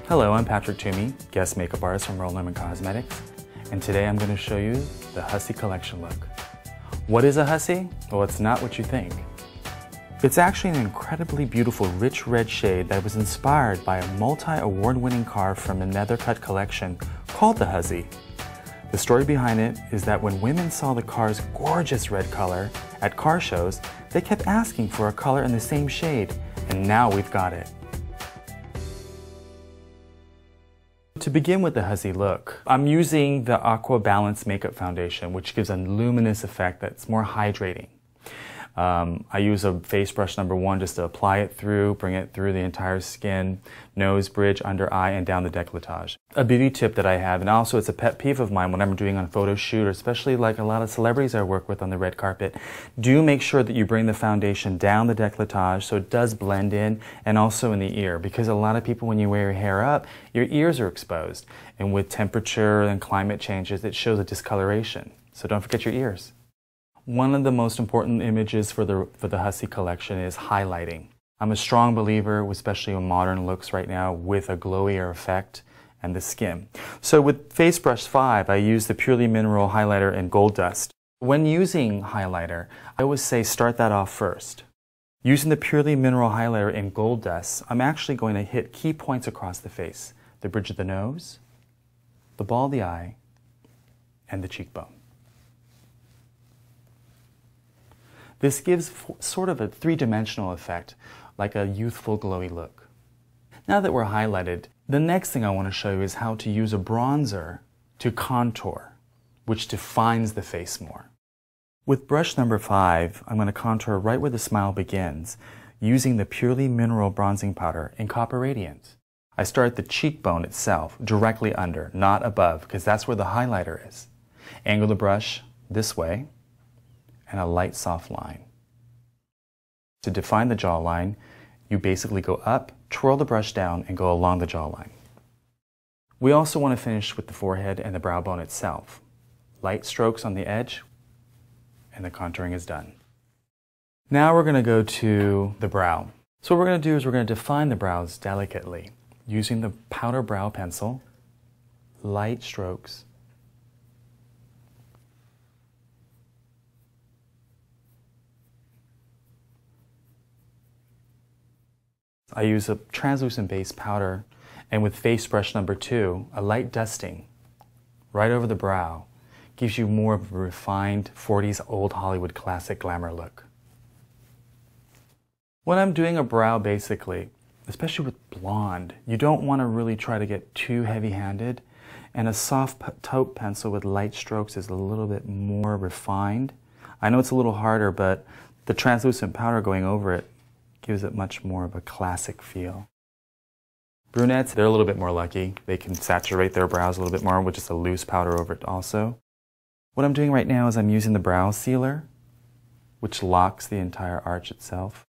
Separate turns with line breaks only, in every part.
Hello, I'm Patrick Toomey, guest makeup artist from Roll Lemon Cosmetics, and today I'm going to show you the Hussy collection look. What is a Hussy? Well, it's not what you think. It's actually an incredibly beautiful rich red shade that was inspired by a multi-award-winning car from a Nethercut collection called the Hussy. The story behind it is that when women saw the car's gorgeous red color at car shows, they kept asking for a color in the same shade, and now we've got it. To begin with the Hussy look, I'm using the Aqua Balance Makeup Foundation, which gives a luminous effect that's more hydrating. I use a face brush number 1 just to apply it through, bring it through the entire skin, nose, bridge, under eye, and down the décolletage. A beauty tip that I have, and also it's a pet peeve of mine when I'm doing on a photo shoot, or especially like a lot of celebrities I work with on the red carpet, do make sure that you bring the foundation down the décolletage so it does blend in, and also in the ear, because a lot of people, when you wear your hair up, your ears are exposed. And with temperature and climate changes, it shows a discoloration. So don't forget your ears. One of the most important images for the Hussy collection is highlighting. I'm a strong believer, especially in modern looks right now, with a glowier effect and the skin. So with Face Brush 5, I use the Purely Mineral highlighter in Gold Dust. When using highlighter, I always say start that off first. Using the Purely Mineral highlighter in Gold Dust, I'm actually going to hit key points across the face: the bridge of the nose, the ball of the eye, and the cheekbone. This gives sort of a three-dimensional effect, like a youthful, glowy look. Now that we're highlighted, the next thing I want to show you is how to use a bronzer to contour, which defines the face more. With brush number 5, I'm going to contour right where the smile begins, using the Purely Mineral Bronzing Powder in Copper Radiant. I start at the cheekbone itself, directly under, not above, because that's where the highlighter is. Angle the brush this way, and a light soft line. To define the jawline, you basically go up, twirl the brush down, and go along the jawline. We also want to finish with the forehead and the brow bone itself. Light strokes on the edge, and the contouring is done. Now we're going to go to the brow. So what we're going to do is we're going to define the brows delicately, using the powder brow pencil, light strokes, I use a translucent base powder, and with face brush number 2, a light dusting right over the brow gives you more of a refined 40s old Hollywood classic glamour look. When I'm doing a brow, basically, especially with blonde, you don't want to really try to get too heavy-handed, and a soft taupe pencil with light strokes is a little bit more refined. I know it's a little harder, but the translucent powder going over it gives it much more of a classic feel. Brunettes, they're a little bit more lucky. They can saturate their brows a little bit more with just a loose powder over it also. What I'm doing right now is I'm using the brow sealer, which locks the entire arch itself.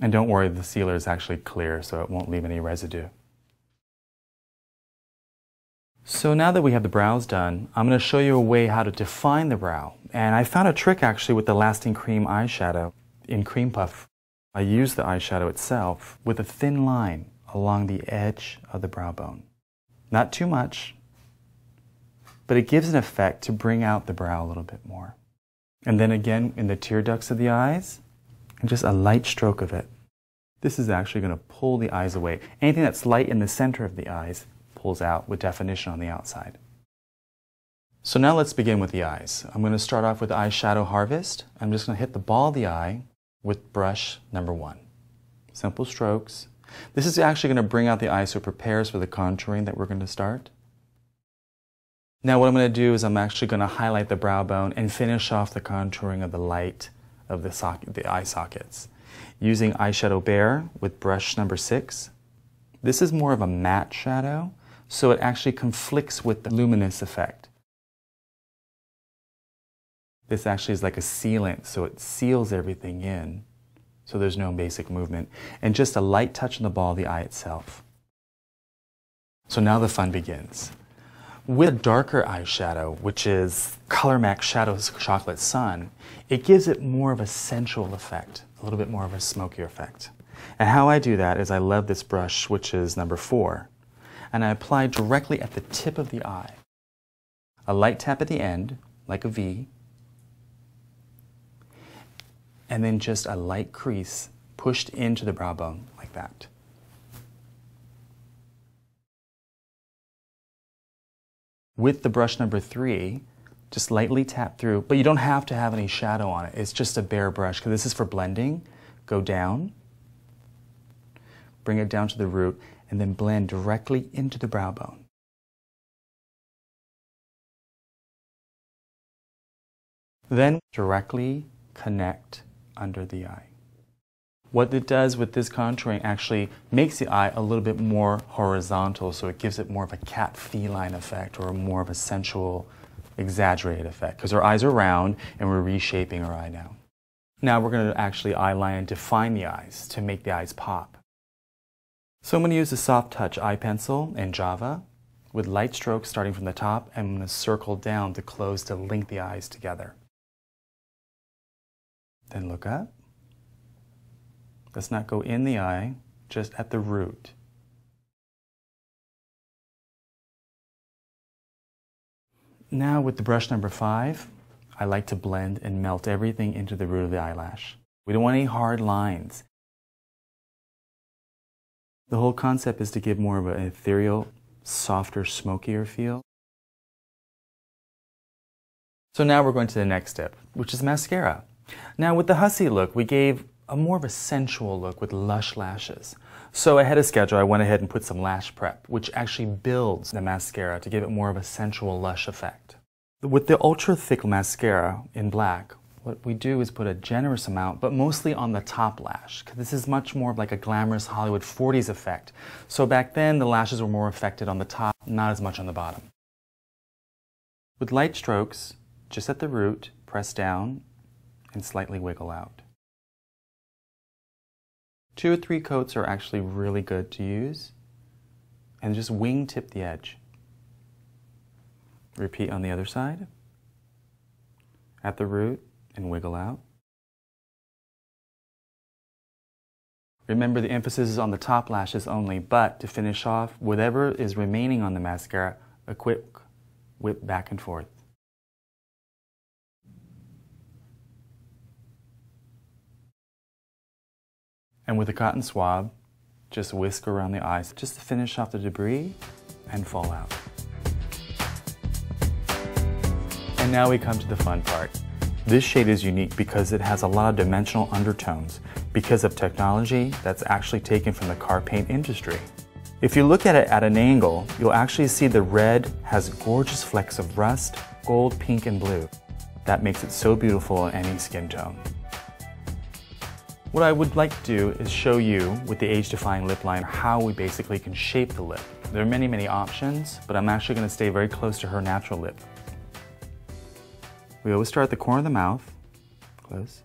And don't worry, the sealer is actually clear, so it won't leave any residue. So now that we have the brows done, I'm going to show you a way how to define the brow. And I found a trick actually with the Lasting Cream eyeshadow in Cream Puff. I use the eyeshadow itself with a thin line along the edge of the brow bone. Not too much, but it gives an effect to bring out the brow a little bit more. And then again in the tear ducts of the eyes, and just a light stroke of it. This is actually going to pull the eyes away. Anything that's light in the center of the eyes pulls out with definition on the outside. So now let's begin with the eyes. I'm going to start off with Eyeshadow Harvest. I'm just going to hit the ball of the eye with brush number 1. Simple strokes. This is actually going to bring out the eye so it prepares for the contouring that we're going to start. Now what I'm going to do is I'm actually going to highlight the brow bone and finish off the contouring of the light of the eye sockets. Using Eyeshadow Bear with brush number 6. This is more of a matte shadow, so it actually conflicts with the luminous effect. This actually is like a sealant, so it seals everything in, so there's no basic movement. And just a light touch on the ball of the eye itself. So now the fun begins. With a darker eyeshadow, which is Color Mac Shadows Chocolate Sun, it gives it more of a sensual effect, a little bit more of a smokier effect. And how I do that is I love this brush, which is number 4, and I apply directly at the tip of the eye. A light tap at the end, like a V, and then just a light crease pushed into the brow bone, like that. With the brush number 3, just lightly tap through, but you don't have to have any shadow on it. It's just a bare brush, because this is for blending. Go down, bring it down to the root, and then blend directly into the brow bone. Then directly connect under the eye. What it does with this contouring actually makes the eye a little bit more horizontal, so it gives it more of a cat feline effect or more of a sensual, exaggerated effect, because our eyes are round and we're reshaping our eye now. Now we're going to actually eyeline and define the eyes to make the eyes pop. So I'm going to use a soft touch eye pencil in Java with light strokes starting from the top, and I'm going to circle down to close to link the eyes together. Then look up. Let's not go in the eye, just at the root. Now with the brush number 5, I like to blend and melt everything into the root of the eyelash. We don't want any hard lines. The whole concept is to give more of an ethereal, softer, smokier feel. So now we're going to the next step, which is mascara. Now with the HUSSY look, we gave more of a sensual look with lush lashes. So ahead of schedule, I went ahead and put some lash prep, which actually builds the mascara to give it more of a sensual, lush effect. With the ultra thick mascara in black, what we do is put a generous amount, but mostly on the top lash, because this is much more of like a glamorous Hollywood 40s effect. So back then, the lashes were more affected on the top, not as much on the bottom. With light strokes, just at the root, press down and slightly wiggle out. 2 or 3 coats are actually really good to use, and just wingtip the edge. Repeat on the other side, at the root, and wiggle out. Remember, the emphasis is on the top lashes only, but to finish off, whatever is remaining on the mascara, a quick whip back and forth. And with a cotton swab, just whisk around the eyes just to finish off the debris and fall out. And now we come to the fun part. This shade is unique because it has a lot of dimensional undertones because of technology that's actually taken from the car paint industry. If you look at it at an angle, you'll actually see the red has gorgeous flecks of rust, gold, pink, and blue. That makes it so beautiful in any skin tone. What I would like to do is show you with the age-defying lip liner how we basically can shape the lip. There are many, many options, but I'm actually going to stay very close to her natural lip. We always start at the corner of the mouth, close.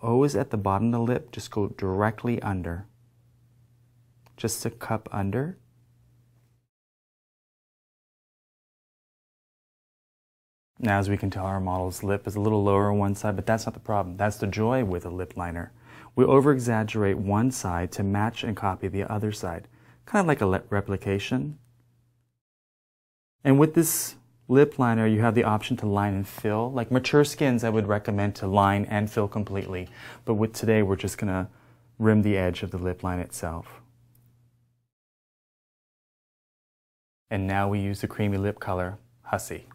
Always at the bottom of the lip, just go directly under. Just a cup under. Now, as we can tell, our model's lip is a little lower on one side, but that's not the problem. That's the joy with a lip liner. We over-exaggerate one side to match and copy the other side, kind of like a replication. And with this lip liner, you have the option to line and fill. Like mature skins, I would recommend to line and fill completely. But with today, we're just going to rim the edge of the lip line itself. And now we use the creamy lip color, HUSSY.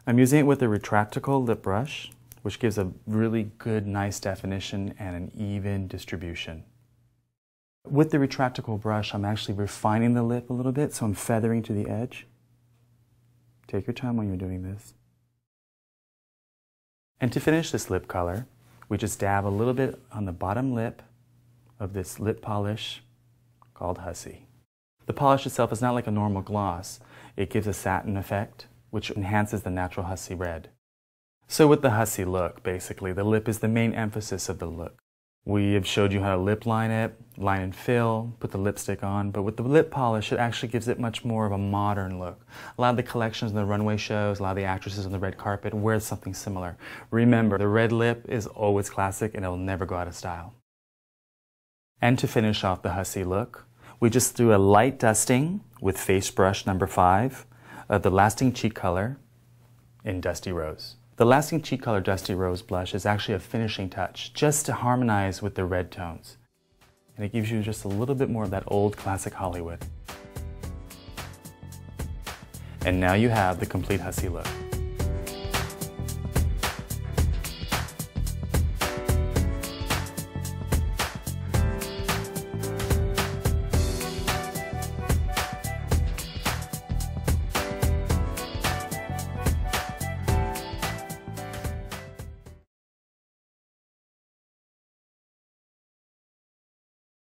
I'm using it with a retractable lip brush, which gives a really good, nice definition and an even distribution. With the retractable brush, I'm actually refining the lip a little bit, so I'm feathering to the edge. Take your time when you're doing this. And to finish this lip color, we just dab a little bit on the bottom lip of this lip polish called HUSSY. The polish itself is not like a normal gloss. It gives a satin effect, which enhances the natural HUSSY red. So with the HUSSY look, basically, the lip is the main emphasis of the look. We have showed you how to lip line it, line and fill, put the lipstick on, but with the lip polish, it actually gives it much more of a modern look. A lot of the collections in the runway shows, a lot of the actresses on the red carpet wear something similar. Remember, the red lip is always classic and it'll never go out of style. And to finish off the Hussy look, we just threw a light dusting with face brush number 5 of the Lasting Cheek Color in Dusty Rose. The Lasting Cheek Color Dusty Rose blush is actually a finishing touch, just to harmonize with the red tones. And it gives you just a little bit more of that old classic Hollywood. And now you have the complete Hussy look.